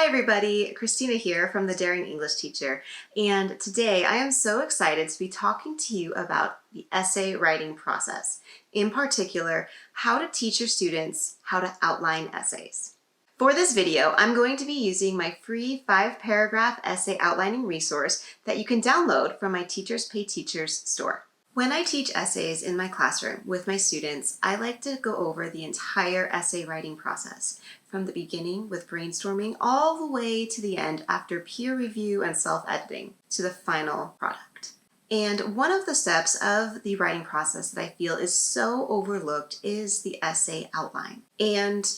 Hi everybody, Christina here from the Daring English Teacher, and today I am so excited to be talking to you about the essay writing process. In particular, how to teach your students how to outline essays. For this video, I'm going to be using my free 5-paragraph essay outlining resource that you can download from my Teachers Pay Teachers store. When I teach essays in my classroom with my students, I like to go over the entire essay writing process, from the beginning with brainstorming all the way to the end after peer review and self-editing to the final product. And one of the steps of the writing process that I feel is so overlooked is the essay outline. And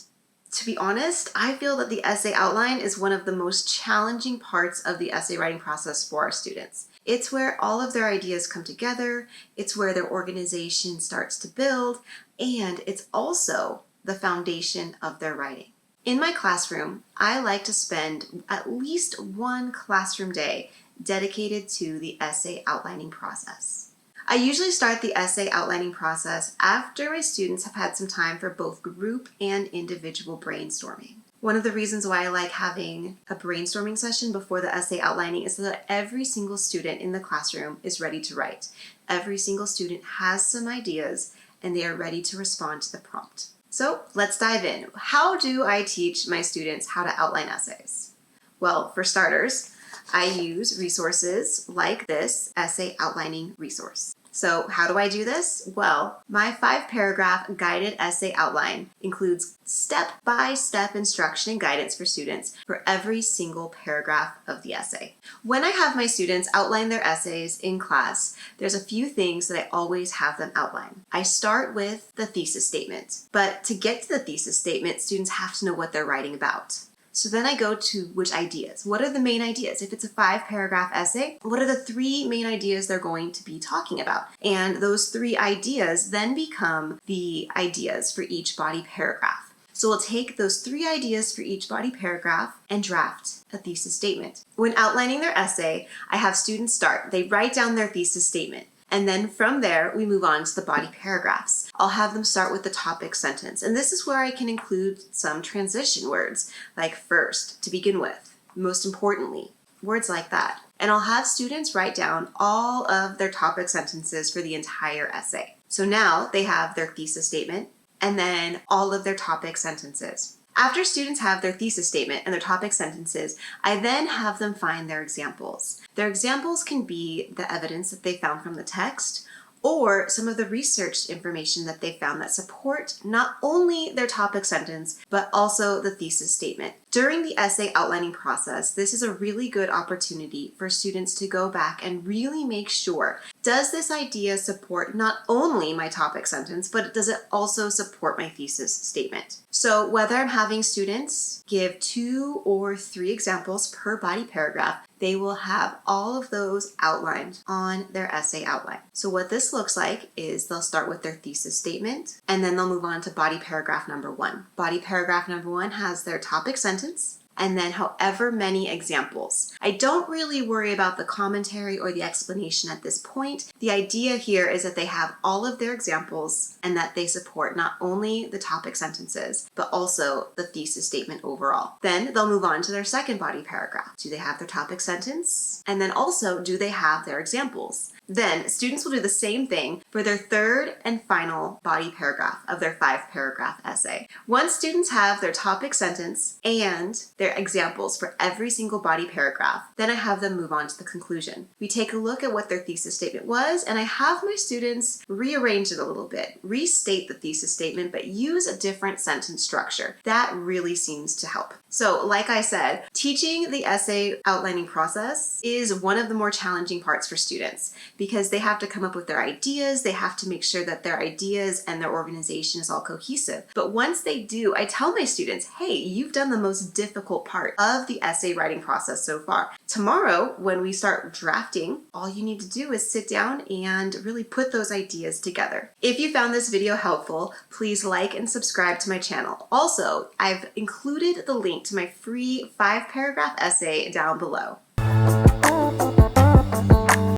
to be honest, I feel that the essay outline is one of the most challenging parts of the essay writing process for our students. It's where all of their ideas come together, it's where their organization starts to build, and it's also the foundation of their writing. In my classroom, I like to spend at least one classroom day dedicated to the essay outlining process. I usually start the essay outlining process after my students have had some time for both group and individual brainstorming. One of the reasons why I like having a brainstorming session before the essay outlining is so that every single student in the classroom is ready to write. Every single student has some ideas and they are ready to respond to the prompt. So let's dive in. How do I teach my students how to outline essays? Well, for starters, I use resources like this essay outlining resource. So how do I do this? Well, my 5-paragraph guided essay outline includes step-by-step instruction and guidance for students for every single paragraph of the essay. When I have my students outline their essays in class, there's a few things that I always have them outline. I start with the thesis statement, but to get to the thesis statement, students have to know what they're writing about. So then I go to which ideas. What are the main ideas? If it's a 5-paragraph essay, what are the 3 main ideas they're going to be talking about? And those 3 ideas then become the ideas for each body paragraph. So we'll take those 3 ideas for each body paragraph and draft a thesis statement. When outlining their essay, I have students start. They write down their thesis statement. And then from there, we move on to the body paragraphs. I'll have them start with the topic sentence. And this is where I can include some transition words, like first, to begin with, most importantly, words like that. And I'll have students write down all of their topic sentences for the entire essay. So now they have their thesis statement and then all of their topic sentences. After students have their thesis statement and their topic sentences, I then have them find their examples. Their examples can be the evidence that they found from the text or some of the research information that they found that support not only their topic sentence, but also the thesis statement. During the essay outlining process, this is a really good opportunity for students to go back and really make sure, does this idea support not only my topic sentence, but does it also support my thesis statement? So whether I'm having students give 2 or 3 examples per body paragraph, they will have all of those outlined on their essay outline. So what this looks like is they'll start with their thesis statement, and then they'll move on to body paragraph number 1. Body paragraph number 1 has their topic sentence, and then however many examples. I don't really worry about the commentary or the explanation at this point. The idea here is that they have all of their examples and that they support not only the topic sentences, but also the thesis statement overall. Then they'll move on to their second body paragraph. Do they have their topic sentence? And then also, do they have their examples? Then students will do the same thing for their third and final body paragraph of their 5-paragraph essay. Once students have their topic sentence and their examples for every single body paragraph, then I have them move on to the conclusion. We take a look at what their thesis statement was, and I have my students rearrange it a little bit, restate the thesis statement, but use a different sentence structure. That really seems to help. So like I said, teaching the essay outlining process is one of the more challenging parts for students because they have to come up with their ideas, they have to make sure that their ideas and their organization is all cohesive. But once they do, I tell my students, hey, you've done the most difficult part of the essay writing process so far. Tomorrow, when we start drafting, all you need to do is sit down and really put those ideas together. If you found this video helpful, please like and subscribe to my channel. Also, I've included the link to my free 5-paragraph essay down below.